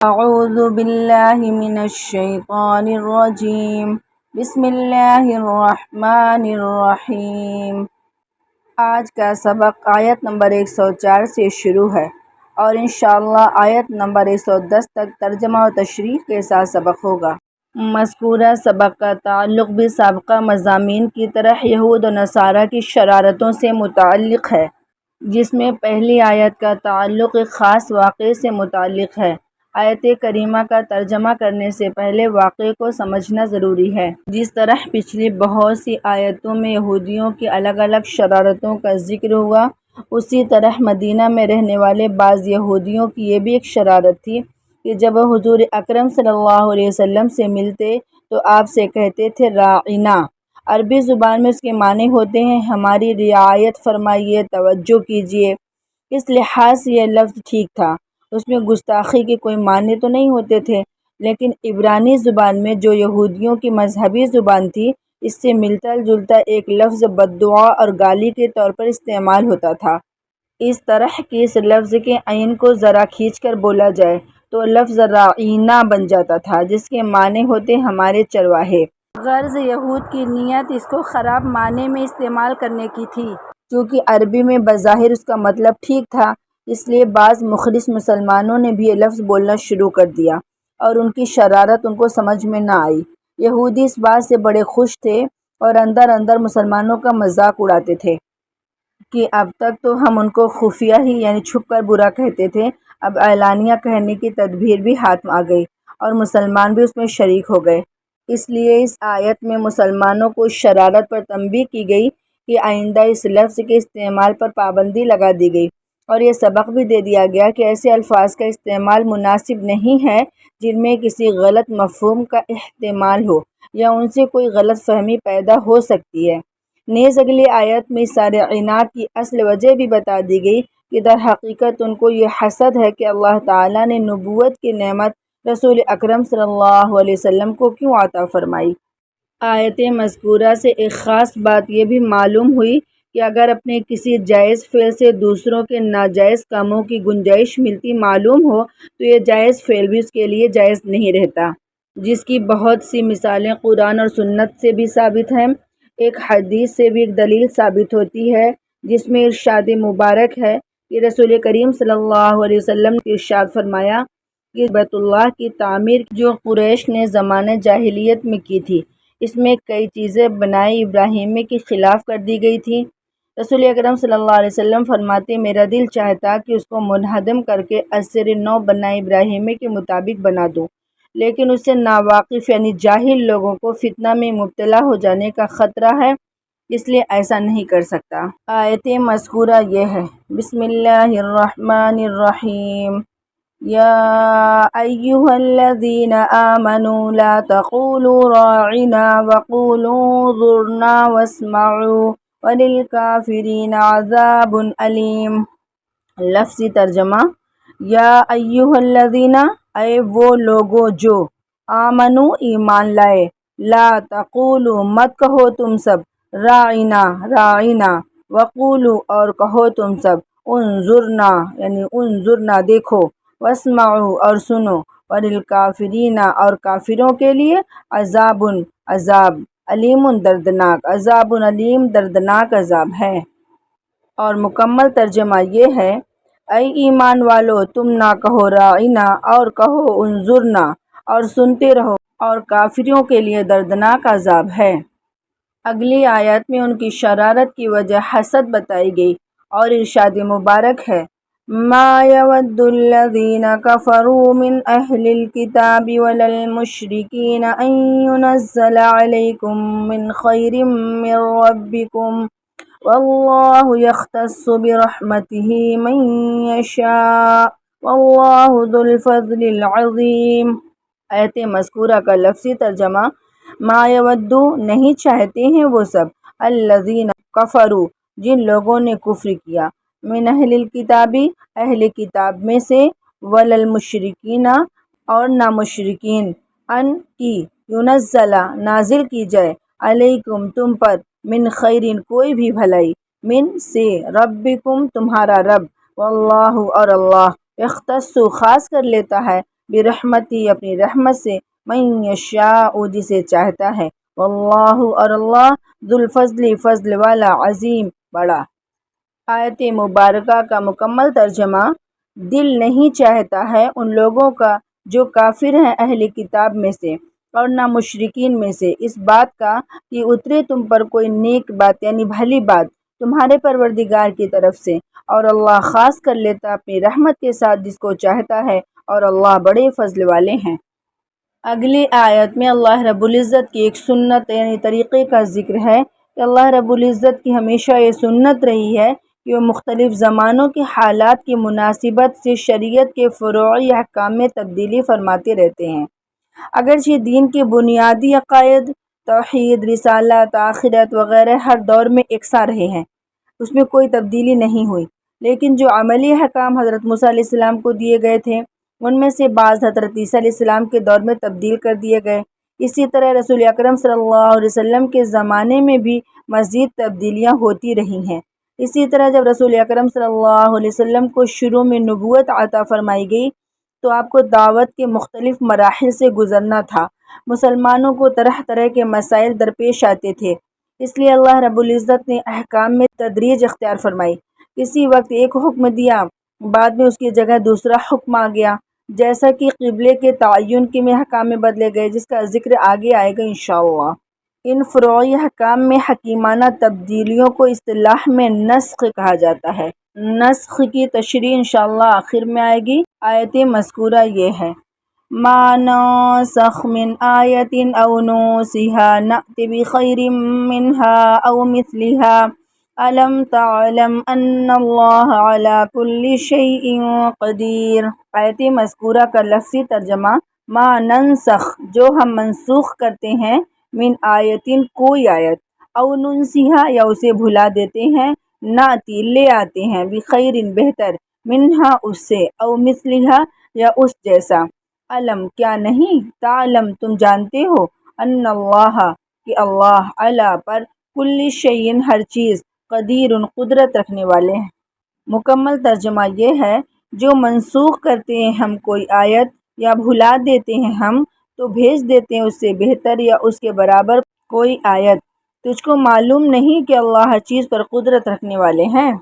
اعوذ باللہ من الشیطان الرجیم بسم اللہ الرحمن الرحیم۔ آج کا سبق آیت نمبر 104 سے شروع ہے اور انشاءاللہ آیت نمبر 110 تک ترجمہ و تشریح کے ساتھ سبق ہوگا۔ مذکورہ سبق کا تعلق بھی سابقہ مضامین کی طرح یہود و نصارہ کی شرارتوں سے متعلق ہے، جس میں پہلی آیت کا تعلق ایک خاص واقعے سے متعلق ہے۔ آیت کریمہ کا ترجمہ کرنے سے پہلے واقعے کو سمجھنا ضروری ہے۔ جس طرح پچھلی بہت سی آیتوں میں یہودیوں کی الگ الگ شرارتوں کا ذکر ہوا، اسی طرح مدینہ میں رہنے والے بعض یہودیوں کی یہ بھی ایک شرارت تھی کہ جب وہ حضور اکرم صلی اللہ علیہ وسلم سے ملتے تو آپ سے کہتے تھے راعنا۔ عربی زبان میں اس کے معنی ہوتے ہیں ہماری رعایت فرمائیے، توجہ کیجیے۔ اس لحاظ سے یہ لفظ ٹھیک تھا، اس میں گستاخی کے کوئی معنی تو نہیں ہوتے تھے، لیکن عبرانی زبان میں جو یہودیوں کی مذہبی زبان تھی، اس سے ملتا جلتا ایک لفظ بددعا اور گالی کے طور پر استعمال ہوتا تھا۔ اس طرح کہ اس لفظ کے عین کو ذرا کھینچ کر بولا جائے تو لفظ راعینا بن جاتا تھا، جس کے معنی ہوتے ہمارے چرواہے۔ غرض یہود کی نیت اس کو خراب معنی میں استعمال کرنے کی تھی۔ چونکہ عربی میں بظاہر اس کا مطلب ٹھیک تھا، اس لیے بعض مخلص مسلمانوں نے بھی یہ لفظ بولنا شروع کر دیا اور ان کی شرارت ان کو سمجھ میں نہ آئی۔ یہودی اس بات سے بڑے خوش تھے اور اندر اندر مسلمانوں کا مذاق اڑاتے تھے کہ اب تک تو ہم ان کو خفیہ ہی یعنی چھپ کر برا کہتے تھے، اب اعلانیہ کہنے کی تدبیر بھی ہاتھ میں آ گئی اور مسلمان بھی اس میں شریک ہو گئے۔ اس لیے اس آیت میں مسلمانوں کو اس شرارت پر تنبیہ کی گئی کہ آئندہ اس لفظ کے استعمال پر پابندی لگا دی گئی، اور یہ سبق بھی دے دیا گیا کہ ایسے الفاظ کا استعمال مناسب نہیں ہے جن میں کسی غلط مفہوم کا احتمال ہو یا ان سے کوئی غلط فہمی پیدا ہو سکتی ہے۔ نیز اگلی آیت میں اس سارے عناد کی اصل وجہ بھی بتا دی گئی کہ در حقیقت ان کو یہ حسد ہے کہ اللہ تعالیٰ نے نبوت کی نعمت رسول اکرم صلی اللہ علیہ وسلم کو کیوں عطا فرمائی۔ آیت مذکورہ سے ایک خاص بات یہ بھی معلوم ہوئی کہ اگر اپنے کسی جائز فعل سے دوسروں کے ناجائز کاموں کی گنجائش ملتی معلوم ہو تو یہ جائز فعل بھی اس کے لیے جائز نہیں رہتا، جس کی بہت سی مثالیں قرآن اور سنت سے بھی ثابت ہیں۔ ایک حدیث سے بھی ایک دلیل ثابت ہوتی ہے جس میں ارشاد مبارک ہے کہ رسول کریم صلی اللہ علیہ وسلم نے ارشاد فرمایا کہ بیت اللہ کی تعمیر جو قریش نے زمانہ جاہلیت میں کی تھی، اس میں کئی چیزیں بنائے ابراہیمی کے خلاف کر دی گئی تھی۔ رسول اکرم صلی اللہ علیہ وسلم فرماتے میرا دل چاہتا کہ اس کو منہدم کر کے ازسر نو بنائے ابراہیمی کے مطابق بنا دوں، لیکن اس سے ناواقف یعنی جاہل لوگوں کو فتنہ میں مبتلا ہو جانے کا خطرہ ہے، اس لیے ایسا نہیں کر سکتا۔ آیت مذکورہ یہ ہے، بسم اللہ الرحمن الرحیم، یا ایہا الذین آمنوا لا تقولوا راعنا وقولوا انظرنا واسمعوا وَلِلْكَافِرِينَ عَذَابٌ علیم۔ لفظی ترجمہ، یا ایہا الذین، اے وہ لوگو جو، آمنو ایمان لائے، لا تقولو مت کہو تم سب، راعنا راعنا، وقولو اور کہو تم سب، انظرنا یعنی انظرنا دیکھو، واسمعوا اور سنو، وَلِلْكَافِرِينَ اور کافروں کے لیے عذاب عذاب، علیم دردناک، عذاب علیم دردناک عذاب ہے۔ اور مکمل ترجمہ یہ ہے، اے ایمان والو تم نہ کہو راعنا اور کہو انظرنا اور سنتے رہو، اور کافروں کے لیے دردناک عذاب ہے۔ اگلی آیت میں ان کی شرارت کی وجہ حسد بتائی گئی اور ارشاد مبارک ہے، ما یود الذین کفروا من اہل الکتاب ولا المشرکین ان ینزل علیکم من خیر من ربکم واللہ یختص برحمتہ من یشاء واللہ ذو الفضل العظیم۔ آیت مذکورہ کا لفظی ترجمہ، ما یودو نہیں چاہتے ہیں وہ سب، الذین کفروا جن لوگوں نے کفر کیا، من اہل الکتابی اہل کتاب میں سے، ولا المشرکین اور نہ مشرکین، ان کی ینزل نازل کی جائے، علیکم تم پر، من خیرین کوئی بھی بھلائی، من سے، ربکم تمہارا رب، واللہ اور اللہ، یختص خاص کر لیتا ہے، برحمتی اپنی رحمت سے من یشاء جسے چاہتا ہے، واللہ اور اللہ ذو الفضل فضل والا عظیم بڑا۔ آیت مبارکہ کا مکمل ترجمہ: دل نہیں چاہتا ہے ان لوگوں کا جو کافر ہیں اہل کتاب میں سے اور نہ مشرکین میں سے، اس بات کا کہ اترے تم پر کوئی نیک بات یعنی بھلی بات تمہارے پروردگار کی طرف سے، اور اللہ خاص کر لیتا اپنی رحمت کے ساتھ جس کو چاہتا ہے، اور اللہ بڑے فضل والے ہیں۔ اگلی آیت میں اللہ رب العزت کی ایک سنت یعنی طریقے کا ذکر ہے کہ اللہ رب العزت کی ہمیشہ یہ سنت رہی ہے کہ وہ مختلف زمانوں کے حالات کی مناسبت سے شریعت کے فروعی احکام میں تبدیلی فرماتے رہتے ہیں۔ اگرچہ دین کے بنیادی عقائد، توحید، رسالت، آخرت وغیرہ ہر دور میں یکساں رہے ہیں، اس میں کوئی تبدیلی نہیں ہوئی، لیکن جو عملی احکام حضرت موسیٰ علیہ السلام کو دیے گئے تھے ان میں سے بعض حضرت عیسیٰ علیہ السلام کے دور میں تبدیل کر دیے گئے۔ اسی طرح رسول اکرم صلی اللہ علیہ وسلم کے زمانے میں بھی مزید تبدیلیاں ہوتی رہی ہیں۔ اسی طرح جب رسول اکرم صلی اللہ علیہ وسلم کو شروع میں نبوت عطا فرمائی گئی تو آپ کو دعوت کے مختلف مراحل سے گزرنا تھا۔ مسلمانوں کو طرح طرح کے مسائل درپیش آتے تھے، اس لیے اللہ رب العزت نے احکام میں تدریج اختیار فرمائی۔ کسی وقت ایک حکم دیا، بعد میں اس کی جگہ دوسرا حکم آ گیا، جیسا کہ قبلے کے تعین کے میں احکام میں بدلے گئے، جس کا ذکر آگے آئے گا انشاءاللہ۔ ان فروعی احکام میں حکیمانہ تبدیلیوں کو اصطلاح میں نسخ کہا جاتا ہے۔ نسخ کی تشریح انشاءاللہ آخر میں آئے گی۔ آیت مذکورہ یہ ہے: ما ننسخ من آیت او ننسها نأت بخیر منها او مثلها الم تعلم ان اللہ علی کل شیء قدیر۔ آیت مذکورہ کا لفظی ترجمہ: ما ننسخ جو ہم منسوخ کرتے ہیں، من آیتن کوئی آیت، او ننسیها یا اسے بھلا دیتے ہیں، ناتی لے آتے ہیں، بخیر بہتر، منہا اس سے، او مثلہا یا اس جیسا، علم کیا نہیں، تعلم تم جانتے ہو، ان اللہ کہ اللہ علی پر کل شیء ہر چیز، قدیر قدرت رکھنے والے ہیں۔ مکمل ترجمہ یہ ہے: جو منسوخ کرتے ہیں ہم کوئی آیت یا بھلا دیتے ہیں ہم، تو بھیج دیتے ہیں اس سے بہتر یا اس کے برابر کوئی آیت۔ تجھ کو معلوم نہیں کہ اللہ ہر چیز پر قدرت رکھنے والے ہیں؟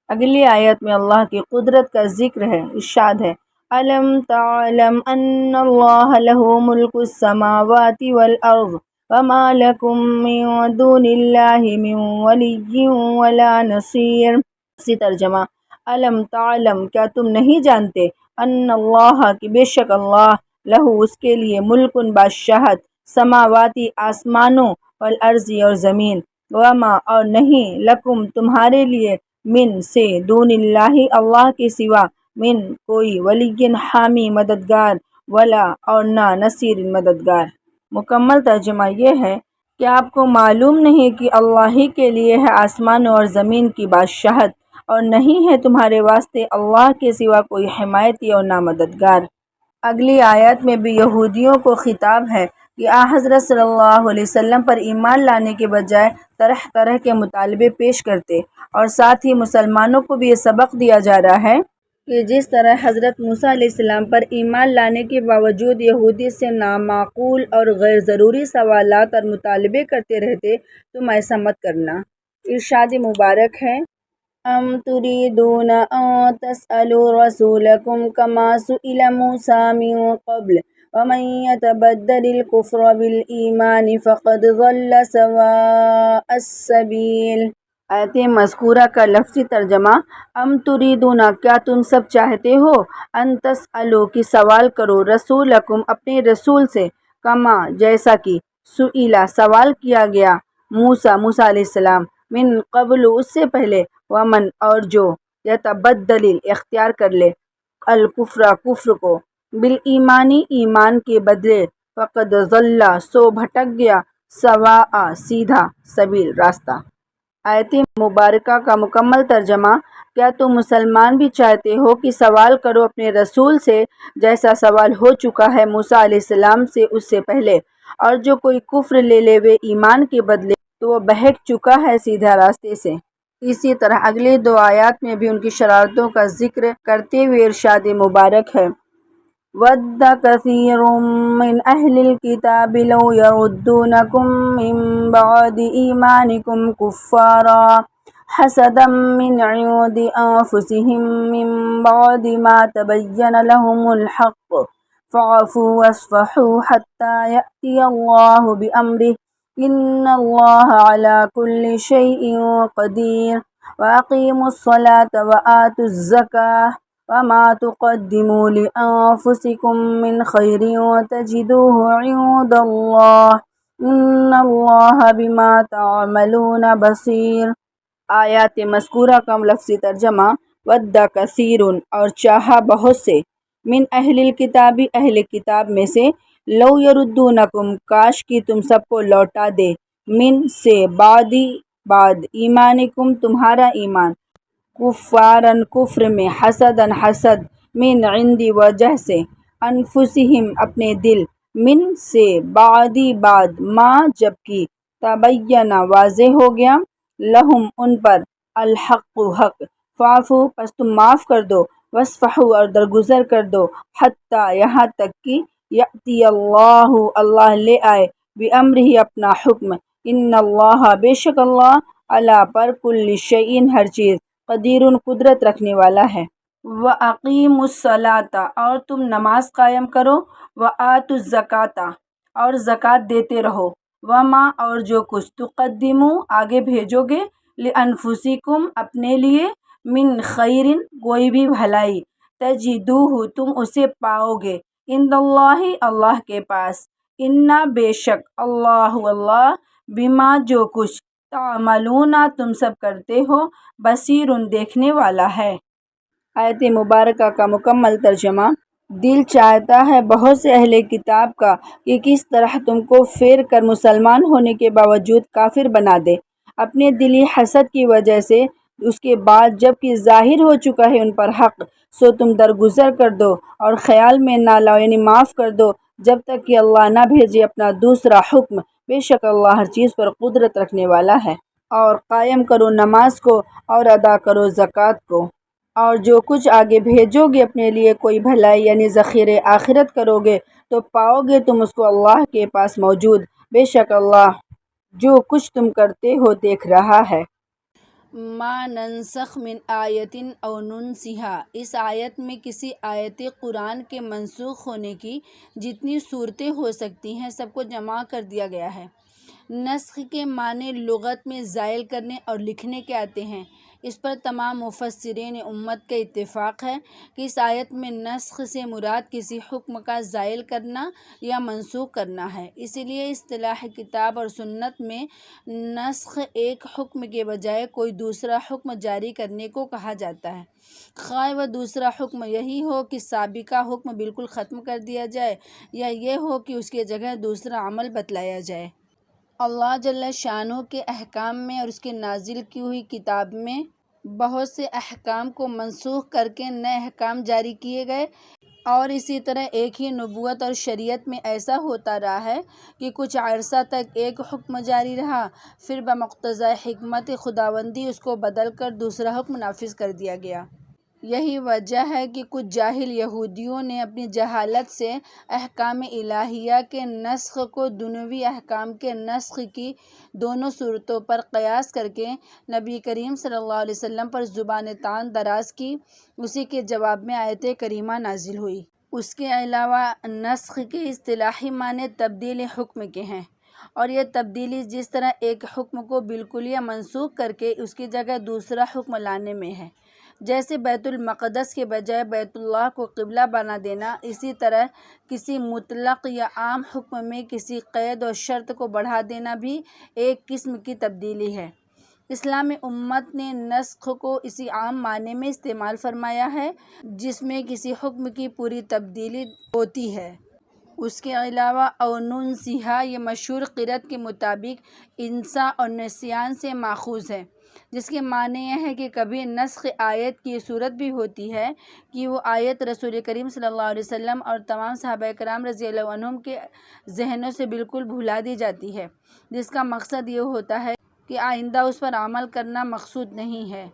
اگلی آیت میں اللہ کی قدرت کا ذکر ہے، ارشاد ہے: الم تعلم ان اللہ لہ ملک السماوات والارض وما لکم من دون اللہ من ولی ولا نصیر۔ اسی ترجمہ: الم تعلم کیا تم نہیں جانتے، ان اللہ کہ بے شک اللہ، لہو اس کے لیے، ملک بادشاہت، سماواتی آسمانوں، والارض اور زمین، وما اور نہیں، لکم تمہارے لیے، من سے، دون اللہ اللہ کے سوا، من کوئی، ولی حامی مددگار، ولا اور نہ، نصیر مددگار۔ مکمل ترجمہ یہ ہے کہ آپ کو معلوم نہیں کہ اللہ ہی کے لیے ہے آسمان اور زمین کی بادشاہت، اور نہیں ہے تمہارے واسطے اللہ کے سوا کوئی حمایتی اور نہ مددگار۔ اگلی آیت میں بھی یہودیوں کو خطاب ہے کہ حضرت صلی اللہ علیہ وسلم پر ایمان لانے کے بجائے طرح طرح کے مطالبے پیش کرتے، اور ساتھ ہی مسلمانوں کو بھی یہ سبق دیا جا رہا ہے کہ جس طرح حضرت موسیٰ علیہ السلام پر ایمان لانے کے باوجود یہودی سے نامعقول اور غیر ضروری سوالات اور مطالبے کرتے رہتے، تم ایسا مت کرنا۔ ارشاد مبارک ہے: ام تريدون ان تسألوا رسولكم كما سئل موسى من قبل ومن يتبدل الكفر بالإيمان فقد ضل سواء السبيل۔ آیت مذکورہ کا لفظی ترجمہ: ام تریدون کیا تم سب چاہتے ہو، ان تسألوا کہ سوال کرو، رسولکم اپنے رسول سے، کما جیسا کہ، سئیلا سوال کیا گیا، موسیٰ علیہ السلام، من قبل اس سے پہلے، ومن اور جو، یتبدل اختیار کر لے، الکفر کفر کو، بالایمانی ایمان کے بدلے، فقد ضل سو بھٹک گیا، سواء سیدھا، سبیل راستہ۔ آیت مبارکہ کا مکمل ترجمہ: کیا تم مسلمان بھی چاہتے ہو کہ سوال کرو اپنے رسول سے جیسا سوال ہو چکا ہے موسیٰ علیہ السلام سے اس سے پہلے، اور جو کوئی کفر لے لے وے ایمان کے بدلے تو وہ بہک چکا ہے سیدھا راستے سے۔ اسی طرح اگلی دو آیات میں بھی ان کی شرارتوں کا ذکر کرتے ہوئے ارشاد مبارک ہے: ود كثير من أهل الكتاب لو يردونكم من بعد إيمانكم كفارا حسدا من عند أنفسهم من بعد ما تبين لهم الحق فاعفوا واصفحوا حتى يأتي الله بأمره إن الله على كل شيء قدير وأقيموا الصلاة وآتوا الزكاة وما تقدموا لأنفسكم من خير تجدوه عند الله إن الله بما تعملون بصير۔ آیات مذکورہ کا لفظی ترجمہ ود کثیر اور چاہا بہت سے، من اہل الکتابی اہل کتاب میں سے، لو یردونکم کاش کی تم سب کو لوٹا دے، من سے بعد ایمانکم تمہارا ایمان، کفارن کفر میں، حسدن حسد، من عندی وجہ سے، انفسہم اپنے دل، من سے بعد ما جبکہ، تبینہ واضح ہو گیا، لہم ان پر، الحق حق، فاعفو پس تم معاف کر دو، واصفحوا اور درگزر کر دو، حتی یہاں تک کہ، یأتی اللہ لے آئے، بامرہ اپنا حکم، ان اللہ بے شک اللہ، علی پر، کل شیء ہر چیز، قدیر قدرت رکھنے والا ہے۔ وَأَقِیمُوا الصَّلَاةَ اور تم نماز قائم کرو، وَآتُوا الزَّکَاةَ اور زکوٰۃ دیتے رہو، وَمَا اور جو کچھ، تقدموا آگے بھیجو گے، لِأَنفُسِکُم اپنے لیے، من خیر کوئی بھی بھلائی، تجدوہ تم اسے پاؤ گے، عند اللہ اللہ کے پاس، انا بے شک، اللہ بما جو کچھ، تعملون تم سب کرتے ہو، بصیر دیکھنے والا ہے۔ آیت مبارکہ کا مکمل ترجمہ۔ دل چاہتا ہے بہت سے اہل کتاب کا کہ کس طرح تم کو پھیر کر مسلمان ہونے کے باوجود کافر بنا دے، اپنے دلی حسد کی وجہ سے، اس کے بعد جب کہ ظاہر ہو چکا ہے ان پر حق، سو تم درگزر کر دو اور خیال میں نہ لاؤ، یعنی معاف کر دو جب تک کہ اللہ نہ بھیجے اپنا دوسرا حکم، بے شک اللہ ہر چیز پر قدرت رکھنے والا ہے۔ اور قائم کرو نماز کو اور ادا کرو زکوٰۃ کو، اور جو کچھ آگے بھیجو گے اپنے لیے کوئی بھلائی، یعنی ذخیرے آخرت کرو گے تو پاؤ گے تم اس کو اللہ کے پاس موجود، بے شک اللہ جو کچھ تم کرتے ہو دیکھ رہا ہے۔ ما ننسخ من آیت او ننسها، اس آیت میں کسی آیت قرآن کے منسوخ ہونے کی جتنی صورتیں ہو سکتی ہیں سب کو جمع کر دیا گیا ہے۔ نسخ کے معنی لغت میں زائل کرنے اور لکھنے کے آتے ہیں۔ اس پر تمام مفسرین امت کا اتفاق ہے کہ اس آیت میں نسخ سے مراد کسی حکم کا زائل کرنا یا منسوخ کرنا ہے، اسی لیے اصطلاح کتاب اور سنت میں نسخ ایک حکم کے بجائے کوئی دوسرا حکم جاری کرنے کو کہا جاتا ہے، خواہ وہ دوسرا حکم یہی ہو کہ سابقہ حکم بالکل ختم کر دیا جائے، یا یہ ہو کہ اس کی جگہ دوسرا عمل بتلایا جائے۔ اللہ جل شانہ کے احکام میں اور اس کے نازل کی ہوئی کتاب میں بہت سے احکام کو منسوخ کر کے نئے احکام جاری کیے گئے، اور اسی طرح ایک ہی نبوت اور شریعت میں ایسا ہوتا رہا ہے کہ کچھ عرصہ تک ایک حکم جاری رہا، پھر بمقتضیٰ حکمت خداوندی اس کو بدل کر دوسرا حکم نافذ کر دیا گیا۔ یہی وجہ ہے کہ کچھ جاہل یہودیوں نے اپنی جہالت سے احکام الہیہ کے نسخ کو دنیوی احکام کے نسخ کی دونوں صورتوں پر قیاس کر کے نبی کریم صلی اللہ علیہ وسلم پر زبان طعن دراز کی۔ اسی کے جواب میں آیت کریمہ نازل ہوئی۔ اس کے علاوہ نسخ کے اصطلاحی معنی تبدیل حکم کے ہیں، اور یہ تبدیلی جس طرح ایک حکم کو بالکلیہ منسوخ کر کے اس کی جگہ دوسرا حکم لانے میں ہے، جیسے بیت المقدس کے بجائے بیت اللہ کو قبلہ بنا دینا، اسی طرح کسی مطلق یا عام حکم میں کسی قید و شرط کو بڑھا دینا بھی ایک قسم کی تبدیلی ہے۔ اسلامی امت نے نسخ کو اسی عام معنی میں استعمال فرمایا ہے جس میں کسی حکم کی پوری تبدیلی ہوتی ہے۔ اس کے علاوہ او ننسها یہ مشہور قرأت کے مطابق انسا اور نسیان سے ماخوذ ہے، جس کے معنی یہ ہے کہ کبھی نسخ آیت کی صورت بھی ہوتی ہے کہ وہ آیت رسول کریم صلی اللہ علیہ وسلم اور تمام صحابہ کرام رضی اللہ عنہم کے ذہنوں سے بالکل بھلا دی جاتی ہے، جس کا مقصد یہ ہوتا ہے کہ آئندہ اس پر عمل کرنا مقصود نہیں ہے۔